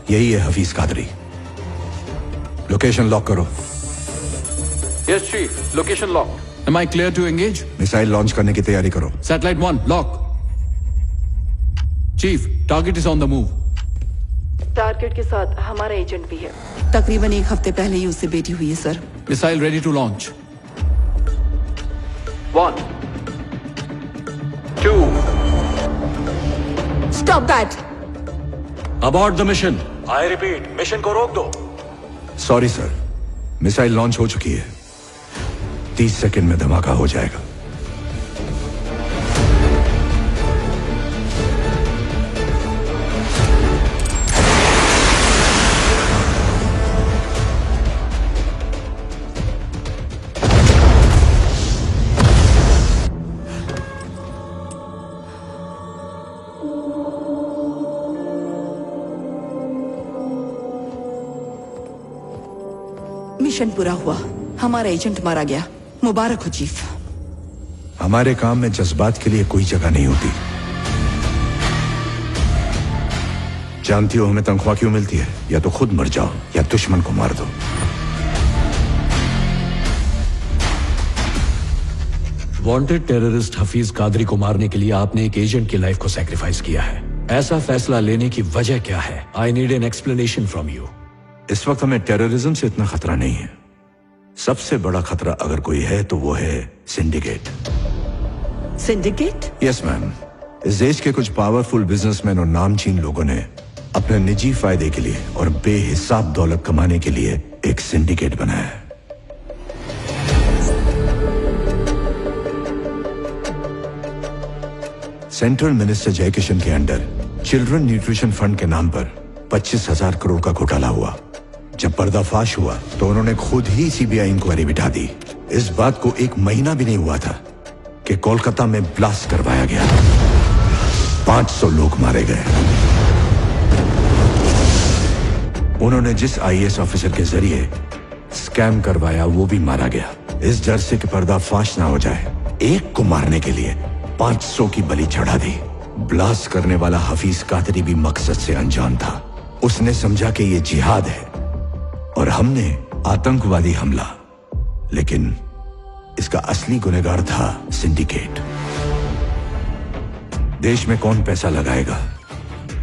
यही है Hafiz Qadri. Location lock करो। Yes chief, location lock. Am I clear to engage? Missile launch करने की तैयारी करो। सैटेलाइट 1 लॉक। Chief, target is on the move. Target के साथ हमारा एजेंट भी है। तकरीबन 1 हफ्ते पहले ही उससे बेटी हुई है sir. Missile ready to launch. 1 2 stop that. Abort the mission. I repeat, mission को रोक दो। सॉरी सर, मिसाइल लॉन्च हो चुकी है। 30 सेकंड में धमाका हो जाएगा। मिशन पूरा हुआ, हमारा एजेंट मारा गया। मुबारक हो चीफ। हमारे काम में जज्बात के लिए कोई जगह नहीं होती। जानती हो हमें तनख्वाह क्यों मिलती है? या तो खुद मर जाओ या दुश्मन को मार दो। वांटेड टेररिस्ट हफीज कादरी को मारने के लिए आपने एक एजेंट की लाइफ को सैक्रिफाइस किया है। ऐसा फैसला लेने की वजह क्या है? I need an explanation from you. इस वक्त हमें टेररिज्म से इतना खतरा नहीं है। सबसे बड़ा खतरा अगर कोई है तो वो है सिंडिकेट। सिंडिकेट? Yes ma'am. इस देश के कुछ पावरफुल बिजनेसमैन और नामचीन लोगों ने अपने निजी फायदे के लिए और बेहिसाब दौलत कमाने के लिए एक सिंडिकेट बनाया है। सेंट्रल मिनिस्टर जयकिशन के अंडर चिल्ड्रन न्यूट्रिशन फंड के नाम पर 25,000 करोड़ का घोटाला हुआ। जब पर्दाफाश हुआ तो उन्होंने खुद ही सीबीआई इंक्वायरी बिठा दी। इस बात को 1 महीना भी नहीं हुआ था कि कोलकाता में ब्लास्ट करवाया गया। 500 लोग मारे गए। उन्होंने जिस आईएएस ऑफिसर के जरिए स्कैम करवाया वो भी मारा गया। इस डर से कि पर्दाफाश ना हो जाए, एक को मारने के लिए 500 की बलि चढ़ा दी। ब्लास्ट करने वाला हफीज कादरी भी मकसद से अनजान था। उसने समझा कि ये जिहाद है और हमने आतंकवादी हमला। लेकिन इसका असली गुनहगार था सिंडिकेट। देश में कौन पैसा लगाएगा?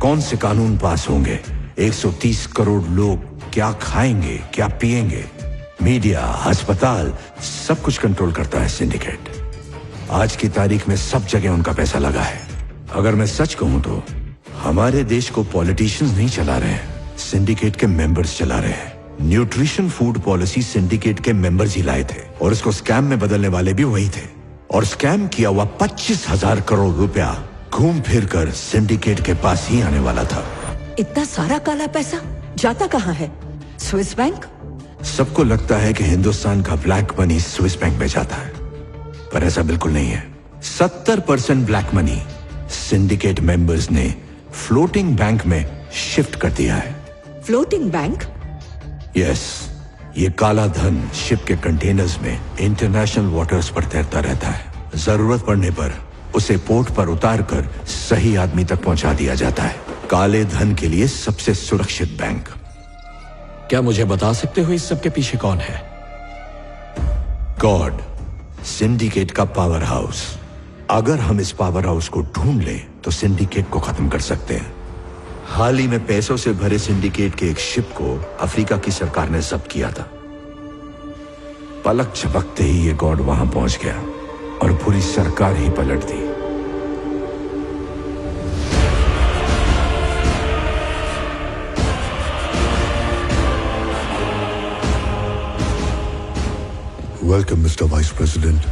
कौन से कानून पास होंगे? 130 करोड़ लोग क्या खाएंगे, क्या पिएंगे? मीडिया, अस्पताल, सब कुछ कंट्रोल करता है सिंडिकेट। आज की तारीख में सब जगह उनका पैसा लगा है। अगर मैं सच कहूं तो हमारे देश को पॉलिटिशियंस नहीं चला रहे हैं, सिंडिकेट के मेंबर्स चला रहे हैं। न्यूट्रिशन फूड पॉलिसी सिंडिकेट के मेंबर्स ही लाए थे और इसको स्कैम में बदलने वाले भी वही थे। और स्कैम किया हुआ 25,000 करोड़ रुपया घूम फिर कर सिंडिकेट के पास ही आने वाला था। इतना सारा काला पैसा जाता कहाँ है? Swiss bank? सबको लगता है कि हिंदुस्तान का ब्लैक मनी स्विस बैंक में जाता है, पर ऐसा बिल्कुल नहीं है। 70% ब्लैक मनी सिंडिकेट मेंबर्स ने फ्लोटिंग बैंक में शिफ्ट कर दिया है। Floating bank? यस, ये काला धन शिप के कंटेनर्स में इंटरनेशनल वाटर्स पर तैरता रहता है। जरूरत पड़ने पर उसे पोर्ट पर उतार कर सही आदमी तक पहुंचा दिया जाता है। काले धन के लिए सबसे सुरक्षित बैंक। क्या मुझे बता सकते हो इस सब के पीछे कौन है? गॉड, सिंडिकेट का पावर हाउस। अगर हम इस पावर हाउस को ढूंढ लें तो सिंडिकेट को खत्म कर सकते हैं। हाल ही में पैसों से भरे सिंडिकेट के एक शिप को अफ्रीका की सरकार ने जब्त किया था। पलक झपकते ही ये गॉड वहां पहुंच गया और पूरी सरकार ही पलट दी। Welcome mister vice president.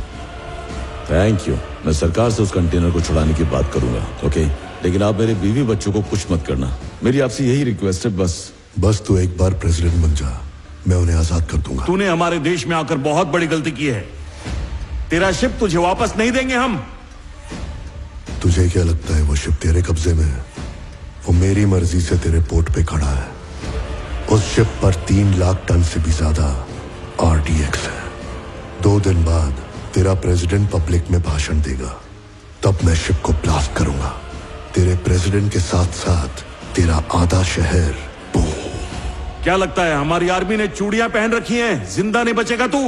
Thank you. मैं सरकार से उस कंटेनर को छुड़ाने की बात करूंगा, ओके? लेकिन आप मेरे बीवी बच्चों को कुछ मत करना। मेरी आपसे यही रिक्वेस्ट है बस तू एक बार प्रेसिडेंट बन जा, मैं उन्हें आजाद कर दूंगा। तूने हमारे देश में आकर बहुत बड़ी गलती की है। तेरा शिप तुझे वापस नहीं देंगे हम। तुझे क्या लगता है वो शिप तेरे कब्जे में है? वो मेरी मर्जी से तेरे पोर्ट पे खड़ा है। उस शिप पर 3 लाख टन से भी ज्यादा RDX है। 2 दिन बाद तेरा प्रेसिडेंट पब्लिक में भाषण देगा, तब मैं शिप को ब्लास्ट करूंगा। तेरे प्रेसिडेंट के साथ साथ तेरा आधा शहर बूम क्या लगता है हमारी आर्मी ने चूड़ियां पहन रखी हैं? जिंदा नहीं बचेगा तू।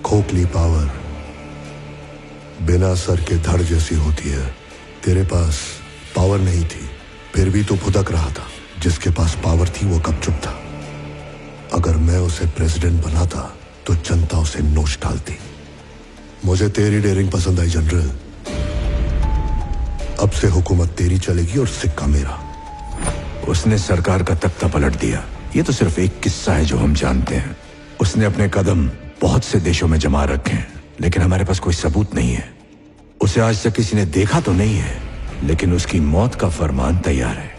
खोखली पावर बिना सर के धड़ जैसी होती है। तेरे पास पावर नहीं थी, फिर भी तो फुदक रहा था। जिसके पास पावर थी वो कब चुप था? अगर मैं उसे प्रेसिडेंट बनाता तो जनता उसे नोच डालती। मुझे तेरी डेयरिंग पसंद आई जनरल। अब से हुकूमत तेरी चलेगी और सिक्का मेरा। उसने सरकार का तख्ता पलट दिया। ये तो सिर्फ एक किस्सा है जो हम जानते हैं। उसने अपने कदम बहुत से देशों में जमा रखे हैं, लेकिन हमारे पास कोई सबूत नहीं है। उसे आज तक किसी ने देखा तो नहीं है, लेकिन उसकी मौत का फरमान तैयार है।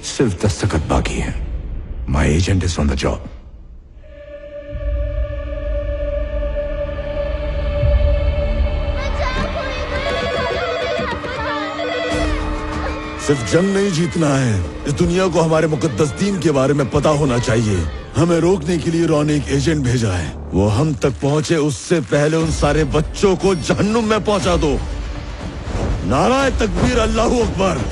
सिर्फ दस्तखत बाकी है। My agent is on the job. सिर्फ जंग नहीं जीतना है, इस दुनिया को हमारे मुकद्दस दीन के बारे में पता होना चाहिए। हमें रोकने के लिए रॉन एक एजेंट भेजा है। वो हम तक पहुंचे उससे पहले उन सारे बच्चों को जहन्नुम में पहुंचा दो। नाराए तकबीर, अल्लाहू अकबर।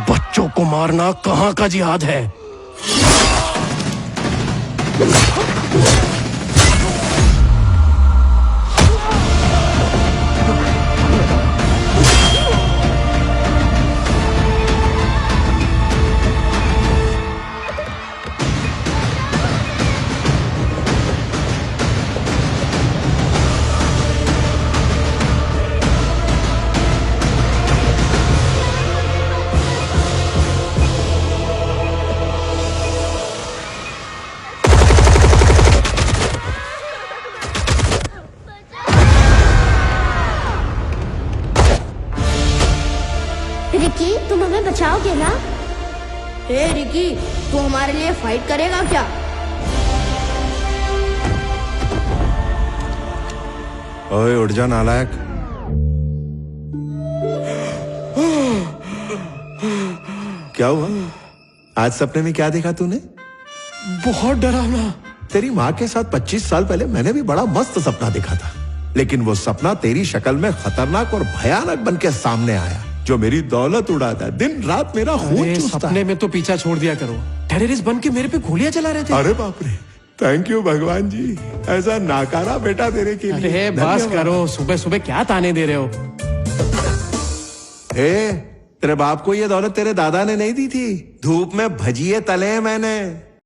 बच्चों को मारना कहां का जिहाद है? रिकी, तुम हमें बचाओगे ना? हे रिकी, तू हमारे लिए फाइट करेगा क्या? ओए उठ जा नालायक। क्या हुआ? आज सपने में क्या देखा तूने? बहुत डरावना। तेरी माँ के साथ 25 साल पहले मैंने भी बड़ा मस्त सपना देखा था, लेकिन वो सपना तेरी शक्ल में खतरनाक और भयानक बन के सामने आया, जो मेरी दौलत उड़ाता, दिन रात मेरा खून चूसता। सपने में तो पीछा छोड़ दिया करो। टेररिस्ट बन के मेरे पे गोलियां चला रहे थे। अरे बाप रे, थैंक यू भगवान जी, ऐसा नाकारा बेटा तेरे के लिए। अरे बस करो, सुबह सुबह क्या ताने दे रहे हो? तेरे बाप को ये दौलत तेरे दादा ने नहीं दी थी, धूप में भजिए तले मैंने।